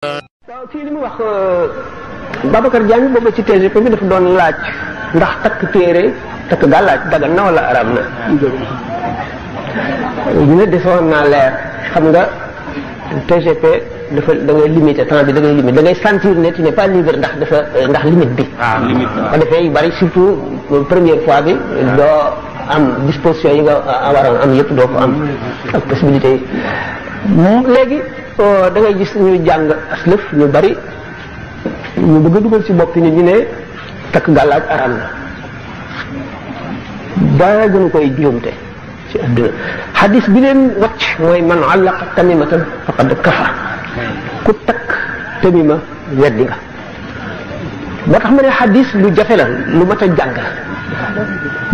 waaw kii li mu wax Babacar Diagne booba ci TGP bi dafa doon laaj ndax takk téere takk gàllaaj dagan na wala araam na ñu ne desoon naa leer xam nga TGP dafa da ngay limité temps bi da ngay limité da ngay sentir ne tu n'es pas libre ndax limite bi ko defee yu bari surtout première fois bi doo am disposition yi nga waroon am yëpp doo ko am ak possibilité yi léegi da ngay gis ñu jàng aslëf ñu bari ñu bëgg a dugal ci bopp nit ñi ne takk gàllaaj araam na dara gënu koy juumte ci àdduna xadis bi leen wacc mooy man allaqa tamimatan faqad kafar ku takk tamima weddi nga moo tax ma ne xadis lu jafe la lu mat a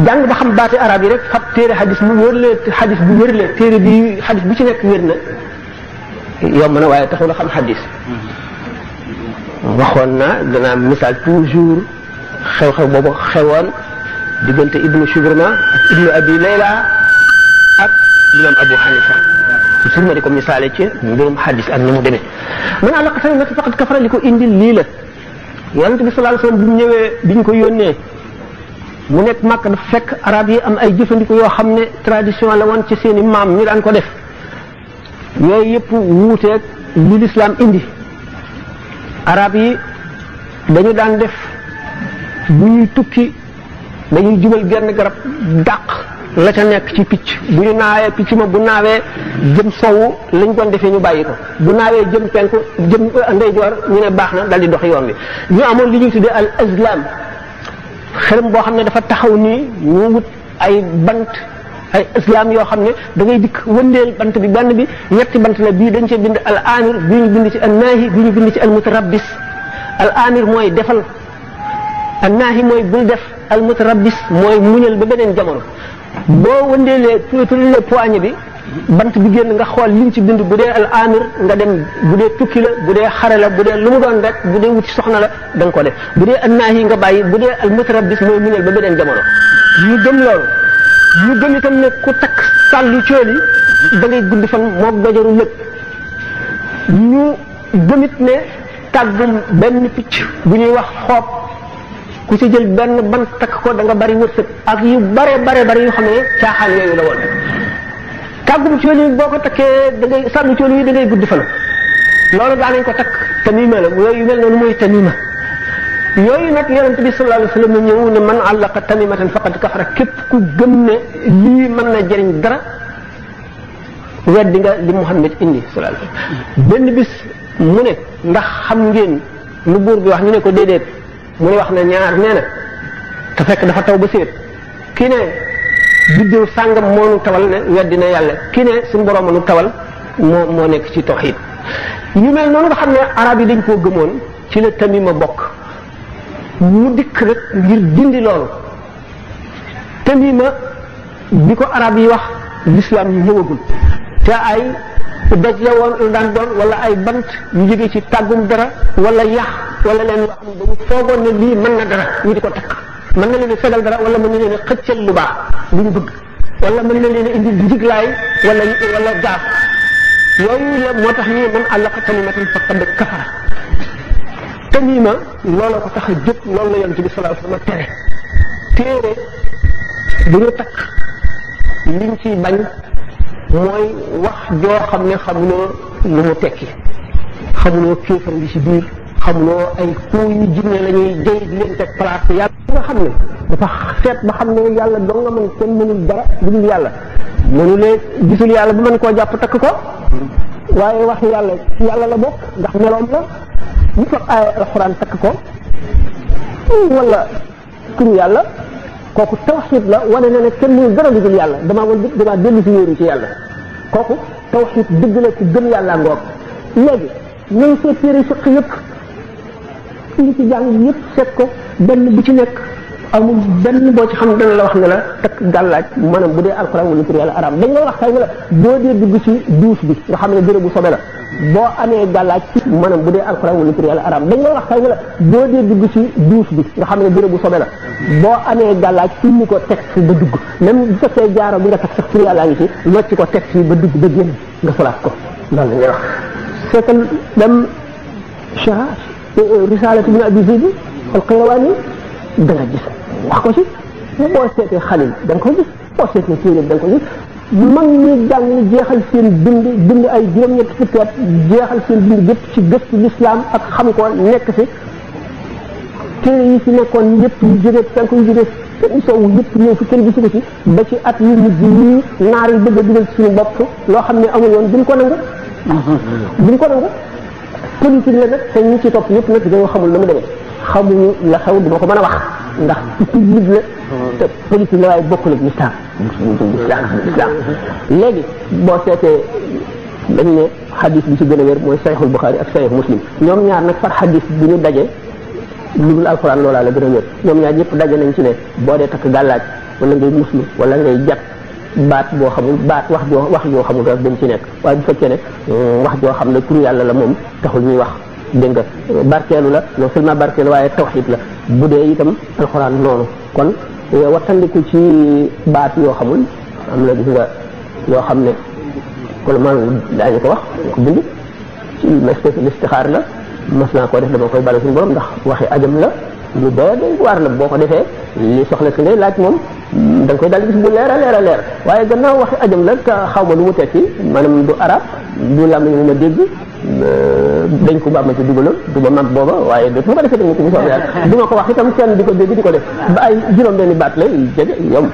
jàng ba xam baati arab yi rek fab téere xadis bu wér la xadis bu wér la téere bi xadis bu ci nekk wér na yomb na waaye taxul a xam xadis waxoon na danaa misaal toujours xew-xew boobu xewoon diggante ibnu Shubrma ak ibnu abi layla ak imam abu hanifa toujours ma di ko misaale ci mbirum xadis ak ni mu demee man àllaqa tamimatan faqad kafara li ko indi lii la yonent bi sallallahu alayhi wasallam bi mu ñëwee biñ ko yónnee mu nekk màkk dafa fekk arab yi am ay jëfandiku yoo xam ne tradition la woon ci seeni maam ñu daan ko def yooyu yëpp wuuteeg li lislaam indi arab yi dañu daan def bu ñuy tukki dañuy jubal genn garab dàq la ca nekk ci picc bu ñu naawee picc ma bu naawee jëm sowu lañ doon defee ñu bàyyi ko bu naawee jëm penku jëm ndeyjoor ñu ne baax na dal di dox yoon wi ñu amoon li ñuy tuddee al azlam xërëm boo xam ne dafa taxaw nii ñu wut ay bant ay islam yoo xam ne da ngay dikk wëndeel bant bi benn bi ñetti bant la bii dañ cee bind al amir bii ñu bind ci al naahi bii ñu bind ci al mutarabbis al amir mooy defal al naahi mooy bul def al mutarabbis mooy muñal ba beneen jamono boo wëndeelee tuuti poignée bi bant bi génn nga xool liñ ci bind bu dee al amir nga dem bu dee tukki la bu dee xare la bu dee lu mu doon rek bu dee wuti soxna la da nga ko def bu dee al naahi nga bàyyi bu dee al mutarabbis mooy muñal ba beneen jamono ñu gëm loolu ñu gëm itam ne ku takk sàllu cooli da ngay gudd fan moog dojaru lépp ñu gëmit ne tàggum benn picc bu ñuy wax xoob ku ci jël benn bant takk ko da nga bari wërsëg ak yu bare yu xam ne caaxaan yooyu la woon tàggum cooli boo ko takkee da ngay sàllu cooli yi da ngay gudd fan loolu daanañ ko takk tamima la yooyu mel noonu mooy tamima yooyu nag yonent bi sallallahu alayhi wasallam ñëw ne man allaqa tamimatan faqad kafara képp ku gëm ne lii mën na jëriñ dara weddi nga li Muhammad indi sallallahu alayhi wasallam benn bis mu ne ndax xam ngeen lu buur bi wax ñu ne ko déedéet mu ne wax na ñaar nee na te fekk dafa taw ba séet kii ne biddiw sàngam moo nu tawal ne weddi na yàlla kii ne suñu borom nu tawal moo nekk ci tawhid yu mel noonu nga xam ne arab yi dañ koo gëmoon ci la tamima bokk mu dikk rek ngir dindi loolu tamima bi ko arab yi wax l'islam ñëwagul te ay doj la woon lu daan doon wala ay bant yu jóge ci tàggum dara wala yax wala leen loo xam ne dañu foogoon ne lii mën na dara ñu di ko takk mën na leen a fegal dara wala mën na leen a xëccal lu baax lu ñu bëgg wala mën na leen a indi njiglaay wala gaaf yooyu la moo tax ñu man allaqa tamimatan faqad kafara tamima looloo ko tax a jóg loolu la yonent bi sallallahu alayhi wasallam tere téere bu ñu takk liñ ciy bañ mooy wax joo xam ne xamuloo lu mu tekki xamuloo kéefar ngi ci biir xamuloo ay kuu yu jinne la ñuy jëy di leen teg place yàlla nga xam ne dafa seet ba xam ne yàlla doo nga mën kenn mënul dara bu dul yàlla mënulee gisul yàlla bu mën koo jàpp takk ko waaye wax yàlla ci yàlla la bokk ndax meloom la ñu fab ay alxuraan takk ko wala turu yàlla kooku tawxiid la wane na ne kenn mënul dara lu dul yàlla damaa dellu si wéeru ci yàlla kooku tawxiid dëgg la ci gëm yàlla ngoog léegi nañ seet téere fiq yëpp li ci jàng yëpp seet ko benn bu ci nekk amul benn boo ci xam dana la wax ne la takk gàllaaj maanaam bu dee alxuraan wala turu yàlla araam dañ la wax kay ne la boo dee dugg ci douche bi nga xam ne bérébu sobe la boo amee gàllaaj maanaam bu dee alxuraan wala turu yàlla araam dañ la wax kay ne la boo dee dugg ci douche bi nga xam ne bérébu sobe la boo amee gàllaaj fi ñu ko teg fi ba dugg même bu fekkee jaaro bi nga teg sax turu yàlla ngi ci locc ko teg fi ba dugg ba génn nga solaat ko loolu la ñuy wax c'est que dem shara risalatu ibn abi zayd al-qayrawani da nga gis wax ko ci boo seetee xalil da nga ko gis boo seetee téere da nga ko gis mag ñi jàng jeexal seen bind ay juróom-ñetti fukki at jeexal seen bind yëpp ci gëstu l'islam ak xam ko nekk fi téere yi fi nekkoon yëpp yu jógee fenk yu jógee seen soowu yëpp ñëw fi kenn gisu ko ci ba ci at yu mujj yi naar yi bëgg a dugal suñu bopp loo xam ne amul woon duñ ko nangu politique la nag te ñi ci topp yëpp nag dañoo xamul na mu demee xamuñu la xew duma ko mën a wax ndax public la te politique la waaye bokkul ak l'islam léegi boo seetee dañ ne xadis bi ci gën a wér mooy sayxul Buxaari ak sayx Muslim ñoom ñaar nag far xadis bi ñu daje lu dul alxuraan loolaa la gën a wér ñoom ñaar ñëpp daje nañ ci ne boo dee takk gàllaaj wala ngay muslu wala ngay jàpp baat boo xamul baat wax joo xamul rek dañ ci nekk waaye bu fekkee ne wax joo xam ne turu yàlla la moom taxul ñuy wax dégg nga barkeelu la non seulement barkeelu waaye tawxiid la bu dee itam alxuraan noonu kon wattandiku ci baat yoo xamul am na gis nga yoo xam ne kon man daañu ko wax ko bind ci espèce listixaar la mas naa koo def dama koy bale suñu borom ndax waxi ajam la lu doy waar la boo ko defee li soxla si ngay laaj moom da nga koy daal di gis bu leer a leer waaye gannaaw waxi ajam la te xaw ma lu mu tekki maanaam du arab du lam ñu ma dégg dañ ko ba ma ci dugaloon du ba mag booba waaye dootuma ko defee tamit bu soobee yàlla du ma ko wax itam kenn di ko dégg di ko def ba ay juróom benni baat lay jege yomb